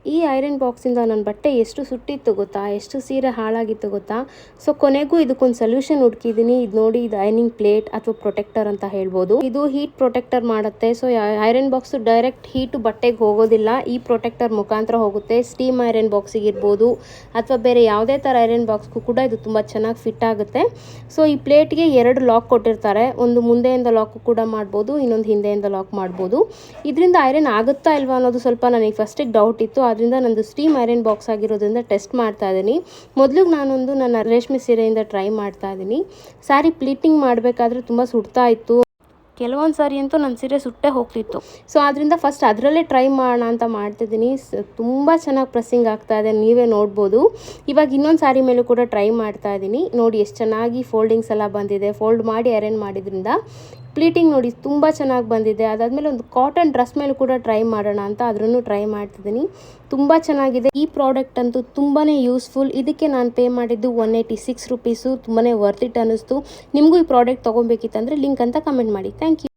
ಈ ಐರನ್ ಬಾಕ್ಸಿಂದ ನನ್ನ ಬಟ್ಟೆ ಎಷ್ಟು ಸುಟ್ಟಿತ್ತು ಗೊತ್ತಾ, ಎಷ್ಟು ಸೀರೆ ಹಾಳಾಗಿತ್ತು ಗೊತ್ತಾ. ಸೊ ಕೊನೆಗೂ ಇದಕ್ಕೊಂದು ಸೊಲ್ಯೂಷನ್ ಹುಡುಕಿದ್ದೀನಿ. ಇದು ನೋಡಿ, ಇದು ಐರನಿಂಗ್ ಪ್ಲೇಟ್ ಅಥವಾ ಪ್ರೊಟೆಕ್ಟರ್ ಅಂತ ಹೇಳ್ಬೋದು. ಇದು ಹೀಟ್ ಪ್ರೊಟೆಕ್ಟರ್ ಮಾಡುತ್ತೆ. So iron box direct heat ಬಟ್ಟೆಗೆ ಹೋಗೋದಿಲ್ಲ, ಈ ಪ್ರೊಟೆಕ್ಟರ್ ಮುಖಾಂತರ ಹೋಗುತ್ತೆ. ಸ್ಟೀಮ್ ಐರನ್ ಬಾಕ್ಸಿಗೆ ಇರ್ಬೋದು ಅಥವಾ ಬೇರೆ ಯಾವುದೇ ಥರ ಐರನ್ ಬಾಕ್ಸ್ಗೂ ಕೂಡ ಇದು ತುಂಬ ಚೆನ್ನಾಗಿ ಫಿಟ್ ಆಗುತ್ತೆ. ಸೊ ಈ ಪ್ಲೇಟ್ಗೆ 2 ಲಾಕ್ ಕೊಟ್ಟಿರ್ತಾರೆ. ಒಂದು ಮುಂದೆಯಿಂದ ಲಾಕ್ ಕೂಡ ಮಾಡ್ಬೋದು, ಇನ್ನೊಂದು ಹಿಂದೆಯಿಂದ ಲಾಕ್ ಮಾಡ್ಬೋದು. ಇದರಿಂದ ಐರನ್ ಆಗುತ್ತಾ ಇಲ್ವಾ ಅನ್ನೋದು ಸ್ವಲ್ಪ ನನಗೆ ಫಸ್ಟಿಗೆ ಡೌಟ್ ಇತ್ತು. ಅದರಿಂದ ನಂದು ಸ್ಟೀಮ್ ಐರನ್ ಬಾಕ್ಸ್ ಆಗಿರೋದ್ರಿಂದ ಟೆಸ್ಟ್ ಮಾಡ್ತಾ ಇದ್ದೀನಿ. ಮೊದಲಿಗೆ ನಾನೊಂದು ನನ್ನ ರೇಷ್ಮೆ ಸೀರೆಯಿಂದ ಟ್ರೈ ಮಾಡ್ತಾ ಇದ್ದೀನಿ. ಸ್ಯಾರಿ ಪ್ಲೀಟಿಂಗ್ ಮಾಡಬೇಕಾದ್ರೆ ತುಂಬ ಸುಡ್ತಾ ಇತ್ತು. ಕೆಲವೊಂದು ಸಾರಿ ಅಂತೂ ನನ್ನ ಸೀರೆ ಸುಟ್ಟೇ ಹೋಗ್ತಿತ್ತು. ಸೊ ಅದರಿಂದ ಫಸ್ಟ್ ಅದರಲ್ಲೇ ಟ್ರೈ ಮಾಡೋಣ ಅಂತ ಮಾಡ್ತಿದ್ದೀನಿ. ತುಂಬ ಚೆನ್ನಾಗಿ ಪ್ರೆಸ್ಸಿಂಗ್ ಆಗ್ತಾ ಇದೆ, ನೀವೇ ನೋಡ್ಬೋದು. ಇವಾಗ ಇನ್ನೊಂದು ಸಾರಿ ಮೇಲೂ ಕೂಡ ಟ್ರೈ ಮಾಡ್ತಾ ಇದ್ದೀನಿ. ನೋಡಿ ಎಷ್ಟು ಚೆನ್ನಾಗಿ ಫೋಲ್ಡಿಂಗ್ಸ್ ಎಲ್ಲ ಬಂದಿದೆ. ಫೋಲ್ಡ್ ಮಾಡಿ ಐರನ್ ಮಾಡಿದ್ರಿಂದ ಪ್ಲೀಟಿಂಗ್ ನೋಡಿ ತುಂಬ ಚೆನ್ನಾಗಿ ಬಂದಿದೆ. ಅದಾದಮೇಲೆ ಒಂದು ಕಾಟನ್ ಡ್ರೆಸ್ ಮೇಲೂ ಕೂಡ ಟ್ರೈ ಮಾಡೋಣ ಅಂತ ಅದನ್ನು ಟ್ರೈ ಮಾಡ್ತಿದ್ದೀನಿ. ತುಂಬ ಚೆನ್ನಾಗಿದೆ. ಈ ಪ್ರಾಡಕ್ಟ್ ಅಂತೂ ತುಂಬಾ ಯೂಸ್ಫುಲ್. ಇದಕ್ಕೆ ನಾನು ಪೇ ಮಾಡಿದ್ದು 186 ರುಪೀಸು. ತುಂಬಾ ವರ್ತ್ ಇಟ್ ಅನ್ನಿಸ್ತು. ನಿಮಗೂ ಈ ಪ್ರಾಡಕ್ಟ್ ತೊಗೊಬೇಕಿತ್ತಂದರೆ ಲಿಂಕ್ ಅಂತ ಕಮೆಂಟ್ ಮಾಡಿ. Thank you.